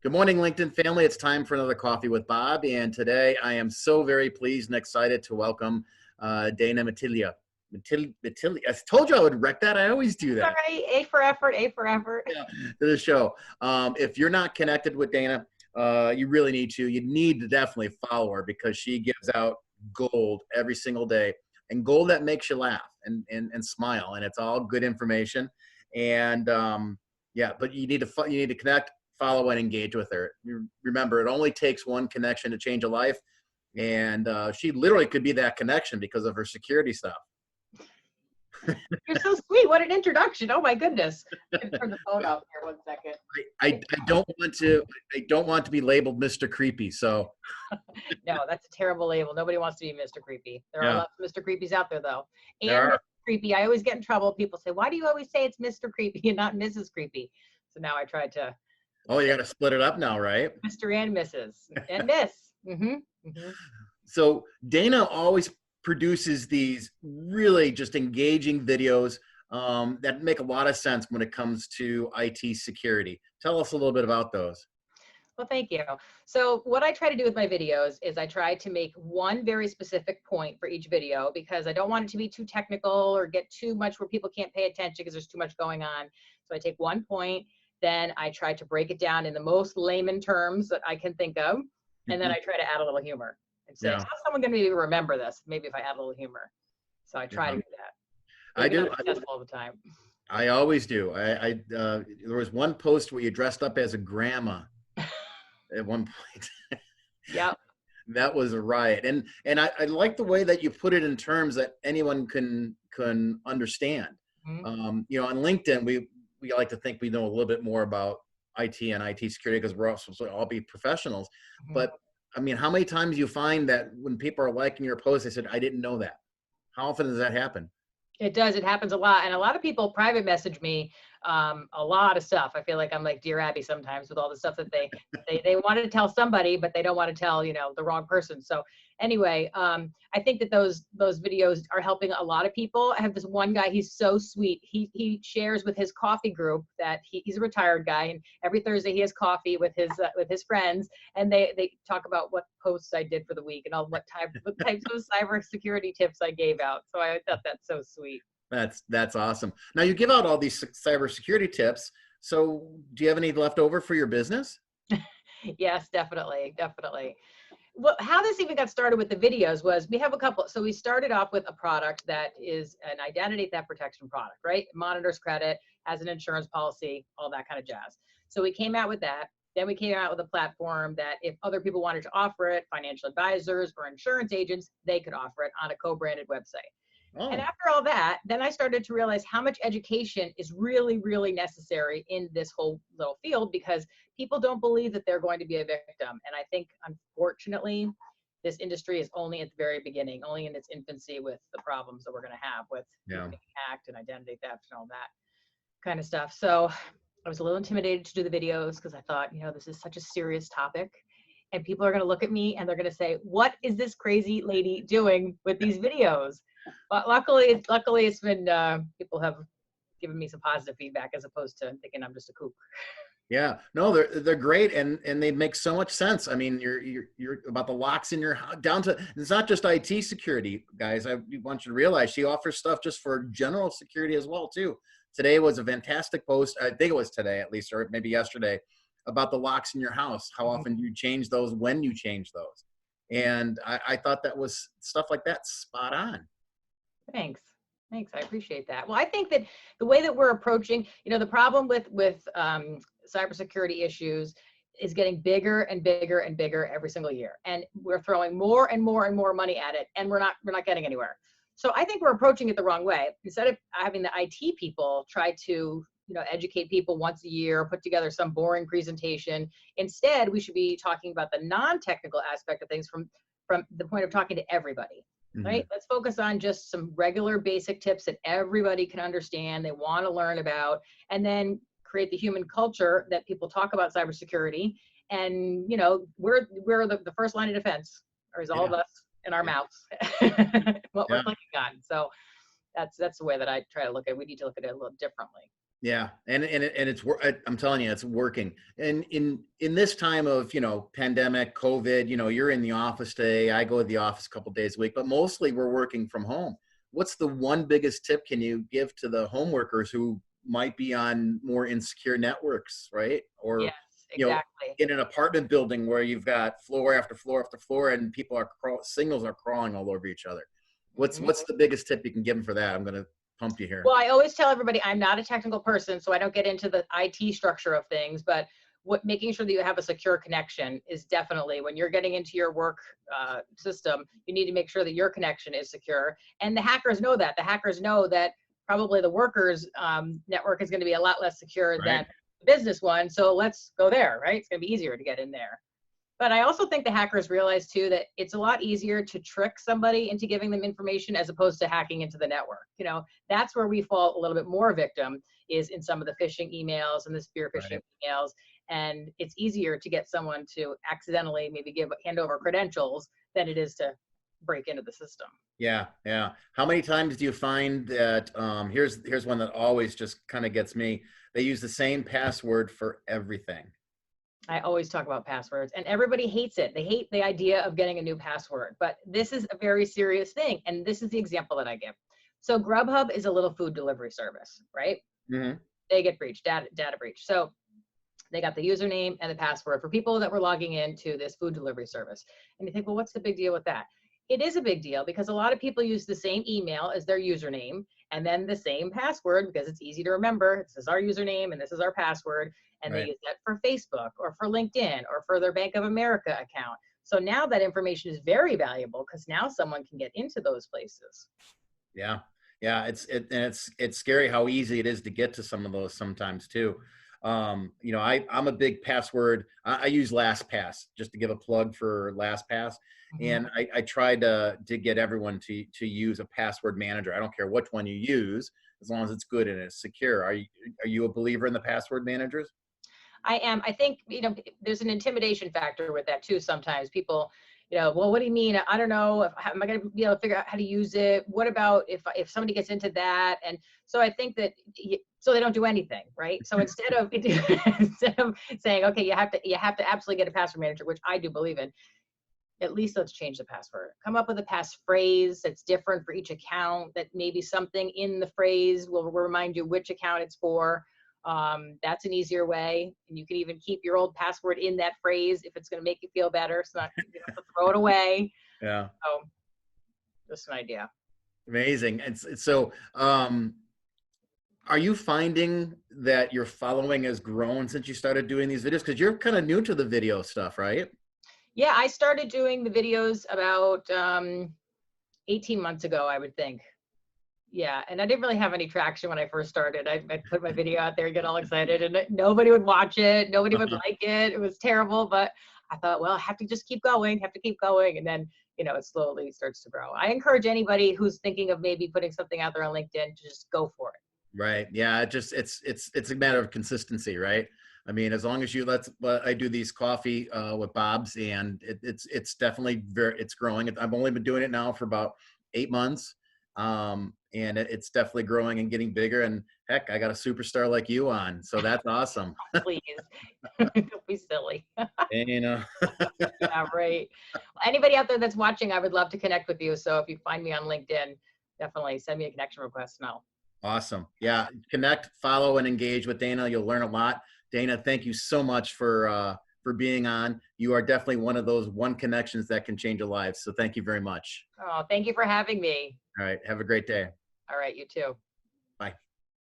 Good morning, LinkedIn family. It's time for another Coffee with Bob. And today I am so very pleased and excited to welcome Dana Mantilia. Mantilia. I told you I would wreck that. I always do All that. right, A for effort, A for effort. Yeah, to the show. If you're not connected with Dana, you really need to. You need to definitely follow her because she gives out gold every single day, and gold that makes you laugh and smile. And it's all good information. And yeah, but you need to connect, follow, and engage with her. You remember, it only takes one connection to change a life, and she literally could be that connection because of her security stuff. You're so sweet. What an introduction. Oh my goodness. I'm gonna turn the phone off here 1 second. I don't want to be labeled Mr. Creepy. So No, that's a terrible label. Nobody wants to be Mr. Creepy. There are yeah, lots of Mr. Creepies out there though. there And are. Mr. Creepy, I always get in trouble. People say, why do you always say it's Mr. Creepy and not Mrs. Creepy? So now I try to Oh, you got to split it up now, right? Mr. and Mrs. and Miss. So Dana always produces these really just engaging videos that make a lot of sense when it comes to IT security. Tell us a little bit about those. Well, thank you. So what I try to do with my videos is I try to make one very specific point for each video because I don't want it to be too technical or get too much where people can't pay attention because there's too much going on. So I take one point, then I try to break it down in the most layman terms that I can think of, and then I try to add a little humor and say, Yeah, how's someone going to maybe remember this? Maybe if I add a little humor. So I try yeah. to do that. I Maybe do. not successful all the time. I always do. There was one post where you dressed up as a grandma at one point. Yep. That was a riot, and I like the way that you put it in terms that anyone can understand. You know, on LinkedIn, we like to think we know a little bit more about IT and IT security because we're all supposed to all be professionals. But I mean, how many times you find that when people are liking your post, they said, "I didn't know that." How often does that happen? It does. It happens a lot. And a lot of people private message me a lot of stuff. I feel like I'm like Dear Abby sometimes with all the stuff that they wanted to tell somebody, but they don't want to tell, you know, the wrong person. So anyway, I think that those videos are helping a lot of people. I have this one guy, he's so sweet. He shares with his coffee group that he's a retired guy, and every Thursday he has coffee with his friends, and they talk about what posts I did for the week and all what types of cybersecurity tips I gave out. So I thought that's so sweet. That's awesome. Now you give out all these cybersecurity tips. So do you have any left over for your business? Yes, definitely, definitely. Well, how this even got started with the videos was we have a couple. So we started off with a product that is an identity theft protection product, right? Monitors credit, has an insurance policy, all that kind of jazz. So we came out with that. Then we came out with a platform that if other people wanted to offer it, financial advisors or insurance agents, they could offer it on a co-branded website. And Oh, after all that, then I started to realize how much education is really, really necessary in this whole little field because people don't believe that they're going to be a victim. And I think, unfortunately, this industry is only at the very beginning, only in its infancy with the problems that we're going to have with yeah. being hacked and identity theft and all that kind of stuff. So I was a little intimidated to do the videos because I thought, you know, this is such a serious topic. And people are going to look at me and they're going to say, what is this crazy lady doing with these videos? But luckily it's been, people have given me some positive feedback as opposed to thinking I'm just a kook. Yeah, no, they're great and they make so much sense. I mean, you're about the locks in your down to it's not just IT security, guys. I want you to realize she offers stuff just for general security as well too. Today was a fantastic post. I think it was today at least, or maybe yesterday, about the locks in your house. How often you change those, when you change those, and I thought that was stuff like that spot on. Thanks. Thanks. I appreciate that. Well, I think that the way that we're approaching, you know, the problem with cybersecurity issues is getting bigger and bigger and bigger every single year, and we're throwing more and more and more money at it, and we're not getting anywhere. So I think we're approaching it the wrong way. Instead of having the IT people try to, you know, educate people once a year, put together some boring presentation, instead we should be talking about the non-technical aspect of things from the point of talking to everybody. Mhm. Right? Let's focus on just some regular basic tips that everybody can understand, they want to learn about, and then create the human culture that people talk about cybersecurity. And, you know, we're the first line of defense, or is all of Yeah, us in our yeah, mouths, what we're yeah. clicking on. So that's the way that I try to look at it. We need to look at it a little differently. Yeah, and I'm telling you, it's working. And in this time of pandemic, COVID, you're in the office today. I go to the office a couple days a week, but mostly we're working from home. What's the one biggest tip can you give to the home workers who might be on more insecure networks, right? Or Yes, exactly. in an apartment building where you've got floor after floor after floor, and people signals are crawling all over each other. Mhm. What's the biggest tip you can give them for that? I'm going to pump you here. Well, I always tell everybody I'm not a technical person, so I don't get into the IT structure of things, but making sure that you have a secure connection is definitely when you're getting into your work system, you need to make sure that your connection is secure. And the hackers know that. The hackers know that probably the workers network is going to be a lot less secure Right. than the business one. So let's go there, right? It's going to be easier to get in there. But I also think the hackers realize too that it's a lot easier to trick somebody into giving them information as opposed to hacking into the network. That's where we fall a little bit more victim is in some of the phishing emails and the spear phishing Right. emails. And it's easier to get someone to accidentally maybe hand over credentials than it is to break into the system. Yeah, yeah. How many times do you find that here's one that always just kind of gets me. They use the same password for everything. I always talk about passwords and everybody hates it. They hate the idea of getting a new password, but this is a very serious thing. And this is the example that I give. So Grubhub is a little food delivery service, right? Hmm. They get breached, data breach. So they got the username and the password for people that were logging into this food delivery service. And you think, well, what's the big deal with that? It is a big deal because a lot of people use the same email as their username and then the same password because it's easy to remember. This is our username and this is our password. And they Right. use that for Facebook or for LinkedIn or for their Bank of America account. So now that information is very valuable because now someone can get into those places. Yeah. Yeah. It's scary how easy it is to get to some of those sometimes too. I'm a big password. I use LastPass just to give a plug for LastPass. Mhm. And I try to get everyone to use a password manager. I don't care which one you use, as long as it's good and it's secure. Are you a believer in the password managers? I am. I think, there's an intimidation factor with that too. Sometimes people, well, what do you mean? I don't know. How am I going to be able to figure out how to use it? What about if somebody gets into that? And so I think that, so they don't do anything, right? So instead of, instead of saying, okay, you have to absolutely get a password manager, which I do believe in, at least let's change the password. Come up with a passphrase that's different for each account, that maybe something in the phrase will remind you which account it's for. That's an easier way. And you can even keep your old password in that phrase if it's going to make you feel better. It's not, you don't have to throw it away. Yeah. So just an idea. Amazing. It's so, are you finding that your following has grown since you started doing these videos? Because you're kind of new to the video stuff, right? Yeah, I started doing the videos about 18 months ago, I would think. Yeah, and I didn't really have any traction when I first started. I'd put my video out there, get all excited, and nobody would watch it. Nobody would like it. It was terrible, but I thought, well, I have to just keep going, have to keep going. And then, it slowly starts to grow. I encourage anybody who's thinking of maybe putting something out there on LinkedIn to just go for it. Right. Yeah. It's a matter of consistency, right? I mean, as long as you but I do these coffee with Bob's, and it's definitely it's growing. I've only been doing it now for about 8 months, and it's definitely growing and getting bigger. And heck, I got a superstar like you on, so that's awesome. Please, don't be silly. And Yeah, right. Anybody out there that's watching, I would love to connect with you. So if you find me on LinkedIn, definitely send me a connection request and I'll. awesome. Yeah. Connect, follow, and engage with Dana. You'll learn a lot. Dana, thank you so much for being on. You are definitely one of those one connections that can change a life. So thank you very much. Oh, thank you for having me. All right. Have a great day. All right, you too. Bye.